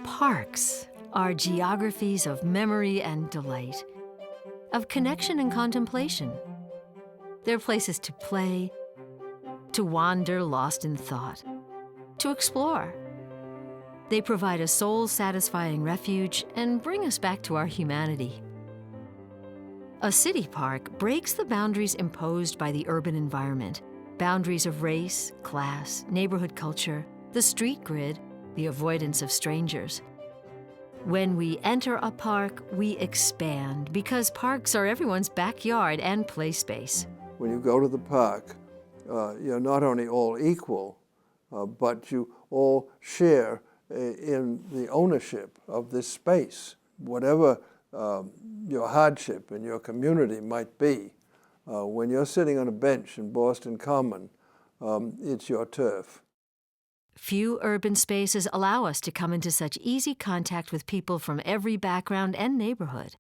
Parks are geographies of memory and delight, of connection and contemplation. They're places to play, to wander lost in thought, to explore. They provide a soul-satisfying refuge and bring us back to our humanity. A city park breaks the boundaries imposed by the urban environment, boundaries of race, class, neighborhood culture, the street grid, the avoidance of strangers. When we enter a park, we expand because parks are everyone's backyard and play space. When you go to the park, you're not only all equal, but you all share in the ownership of this space. Whatever your hardship in your community might be, when you're sitting on a bench in Boston Common, it's your turf. Few urban spaces allow us to come into such easy contact with people from every background and neighborhood.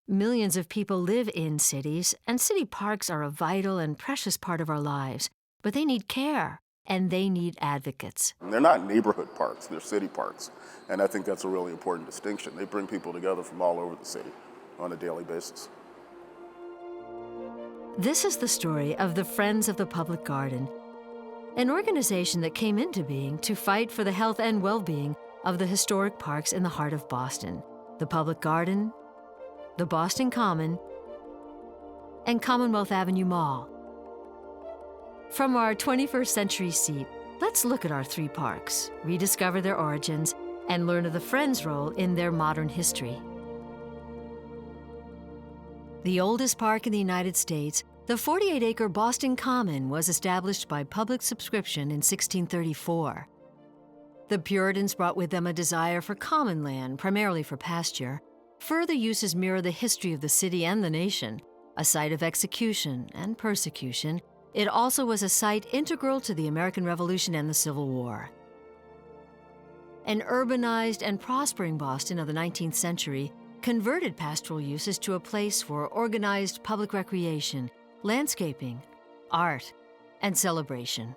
Millions of people live in cities, and city parks are a vital and precious part of our lives, but they need care, and they need advocates. They're not neighborhood parks, they're city parks, and I think that's a really important distinction. They bring people together from all over the city on a daily basis. This is the story of the Friends of the Public Garden, an organization that came into being to fight for the health and well-being of the historic parks in the heart of Boston: the Public Garden, the Boston Common, and Commonwealth Avenue Mall. From our 21st century seat, let's look at our three parks, rediscover their origins, and learn of the Friends' role in their modern history. The oldest park in the United States, the 48-acre Boston Common, was established by public subscription in 1634. The Puritans brought with them a desire for common land, primarily for pasture. Further uses mirror the history of the city and the nation. A site of execution and persecution, it also was a site integral to the American Revolution and the Civil War. An urbanized and prospering Boston of the 19th century converted pastoral uses to a place for organized public recreation, landscaping, art, and celebration.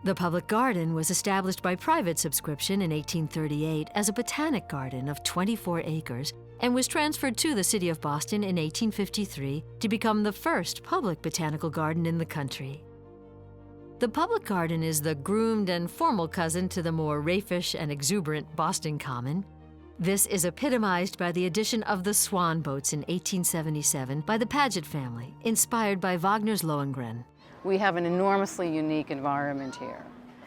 The Public Garden was established by private subscription in 1838 as a botanic garden of 24 acres and was transferred to the city of Boston in 1853 to become the first public botanical garden in the country. The Public Garden is the groomed and formal cousin to the more raffish and exuberant Boston Common. This is epitomized by the addition of the swan boats in 1877 by the Paget family, inspired by Wagner's Lohengrin. We have an enormously unique environment here.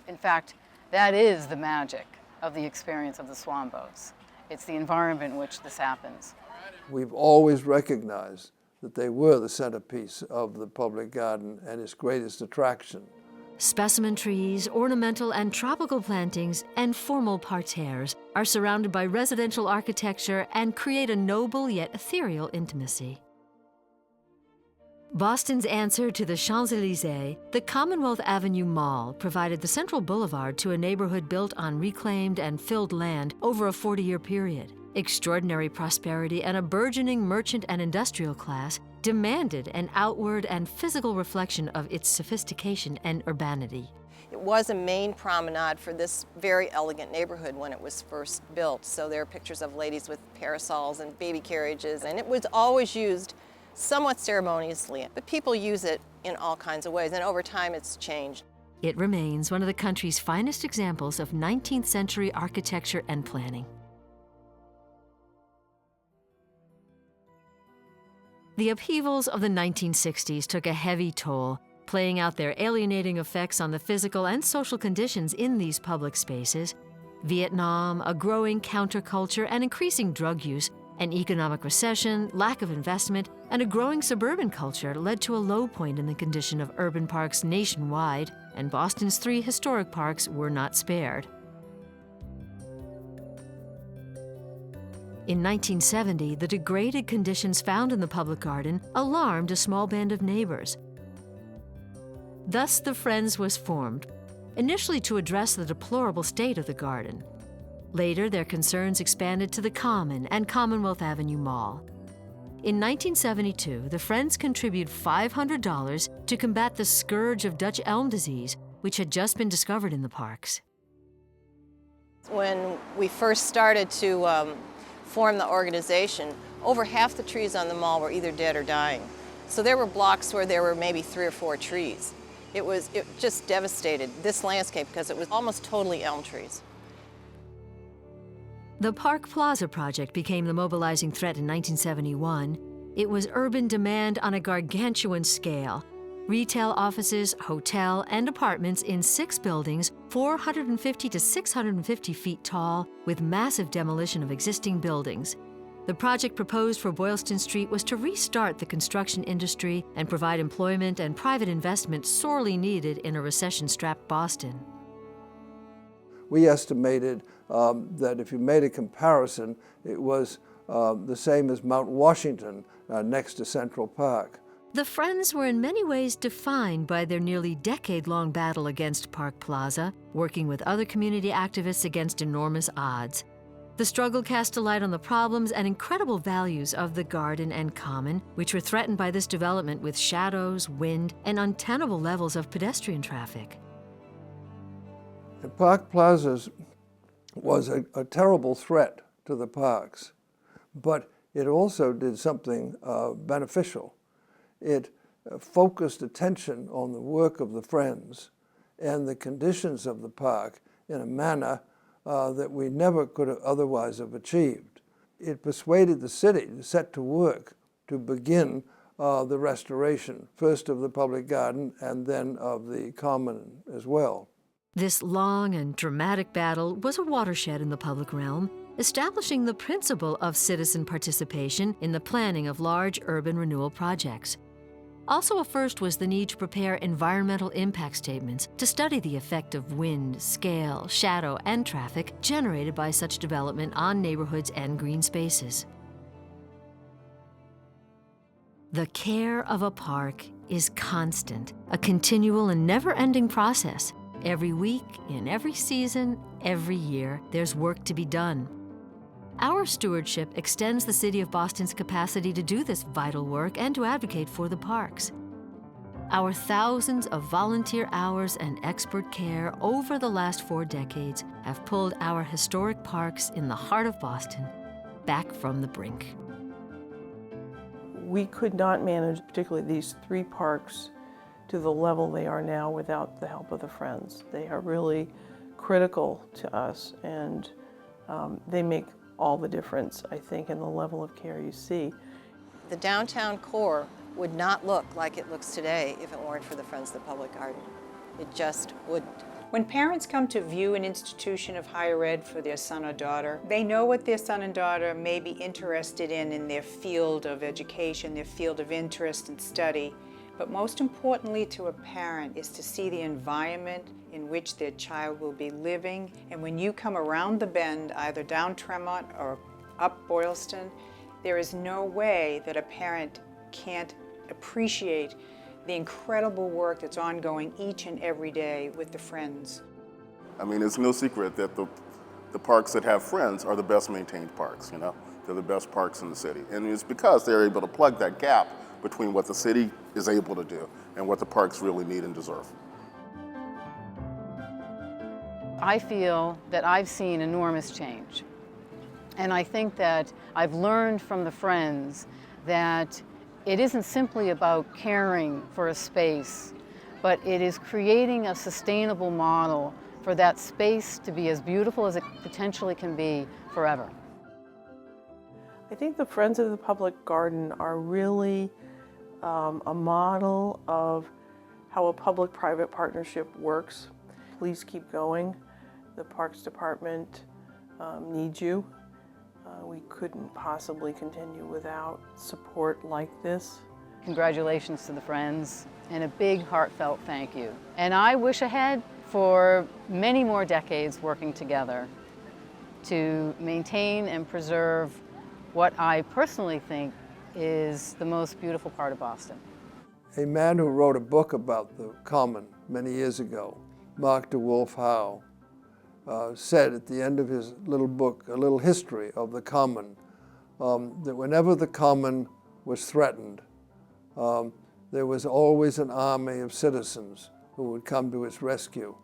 In fact, that is the magic of the experience of the swan boats. It's the environment in which this happens. We've always recognized that they were the centerpiece of the Public Garden and its greatest attraction. Specimen trees, ornamental and tropical plantings, and formal parterres are surrounded by residential architecture and create a noble yet ethereal intimacy. Boston's answer to the Champs-Élysées, the Commonwealth Avenue Mall provided the central boulevard to a neighborhood built on reclaimed and filled land over a 40-year period. Extraordinary prosperity and a burgeoning merchant and industrial class demanded an outward and physical reflection of its sophistication and urbanity. It was a main promenade for this very elegant neighborhood when it was first built. So there are pictures of ladies with parasols and baby carriages, and it was always used somewhat ceremoniously, but people use it in all kinds of ways, and over time it's changed. It remains one of the country's finest examples of 19th century architecture and planning. The upheavals of the 1960s took a heavy toll, playing out their alienating effects on the physical and social conditions in these public spaces. Vietnam, a growing counterculture and increasing drug use, an economic recession, lack of investment, and a growing suburban culture led to a low point in the condition of urban parks nationwide, and Boston's three historic parks were not spared. In 1970, the degraded conditions found in the Public Garden alarmed a small band of neighbors. Thus, the Friends was formed, initially to address the deplorable state of the garden. Later, their concerns expanded to the Common and Commonwealth Avenue Mall. In 1972, the Friends contributed $500 to combat the scourge of Dutch elm disease, which had just been discovered in the parks. When we first started to form the organization, over half the trees on the mall were either dead or dying. So there were blocks where there were maybe 3 or 4 trees. It just devastated this landscape because it was almost totally elm trees. The Park Plaza project became the mobilizing threat in 1971. It was urban demand on a gargantuan scale. Retail offices, hotel, and apartments in 6 buildings, 450 to 650 feet tall, with massive demolition of existing buildings. The project proposed for Boylston Street was to restart the construction industry and provide employment and private investment sorely needed in a recession-strapped Boston. We estimated that if you made a comparison, it was the same as Mount Washington next to Central Park. The Friends were in many ways defined by their nearly decade-long battle against Park Plaza, working with other community activists against enormous odds. The struggle cast a light on the problems and incredible values of the garden and common, which were threatened by this development with shadows, wind, and untenable levels of pedestrian traffic. And Park Plaza was a terrible threat to the parks, but it also did something beneficial. It focused attention on the work of the Friends and the conditions of the park in a manner that we never could have otherwise have achieved. It persuaded the city to set to work to begin the restoration, first of the public garden and then of the common as well. This long and dramatic battle was a watershed in the public realm, establishing the principle of citizen participation in the planning of large urban renewal projects. Also a first was the need to prepare environmental impact statements to study the effect of wind, scale, shadow, and traffic generated by such development on neighborhoods and green spaces. The care of a park is constant, a continual and never-ending process. Every week, in every season, every year, there's work to be done. Our stewardship extends the City of Boston's capacity to do this vital work and to advocate for the parks. Our thousands of volunteer hours and expert care over the last 4 decades have pulled our historic parks in the heart of Boston back from the brink. We could not manage, particularly these 3 parks, to the level they are now without the help of the Friends. They are really critical to us, and they make all the difference, I think, in the level of care you see. The downtown core would not look like it looks today if it weren't for the Friends of the Public Garden. It just wouldn't. When parents come to view an institution of higher ed for their son or daughter, they know what their son and daughter may be interested in their field of education, their field of interest and study. But most importantly to a parent is to see the environment in which their child will be living. And when you come around the bend, either down Tremont or up Boylston, there is no way that a parent can't appreciate the incredible work that's ongoing each and every day with the Friends. I mean, it's no secret that the parks that have Friends are the best maintained parks, you know? They're the best parks in the city. And it's because they're able to plug that gap between what the city is able to do and what the parks really need and deserve. I feel that I've seen enormous change. And I think that I've learned from the Friends that it isn't simply about caring for a space, but it is creating a sustainable model for that space to be as beautiful as it potentially can be forever. I think the Friends of the Public Garden are really a model of how a public-private partnership works. Please keep going. The Parks Department needs you. We couldn't possibly continue without support like this. Congratulations to the Friends, and a big heartfelt thank you. And I wish ahead for many more decades working together to maintain and preserve what I personally think is the most beautiful part of Boston. A man who wrote a book about the Common many years ago, Mark DeWolf Howe, said at the end of his little book, A Little History of the Common, that whenever the Common was threatened, there was always an army of citizens who would come to its rescue.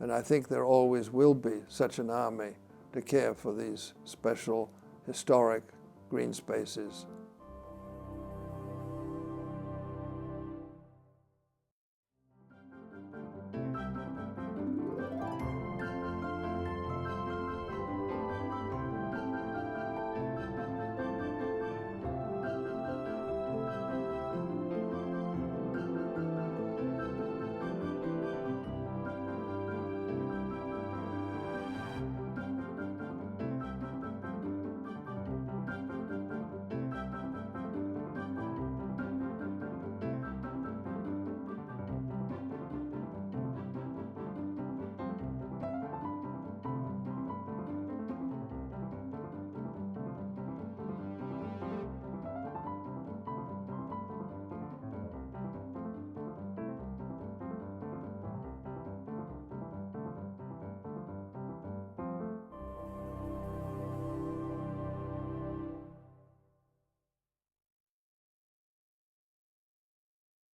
And I think there always will be such an army to care for these special historic green spaces.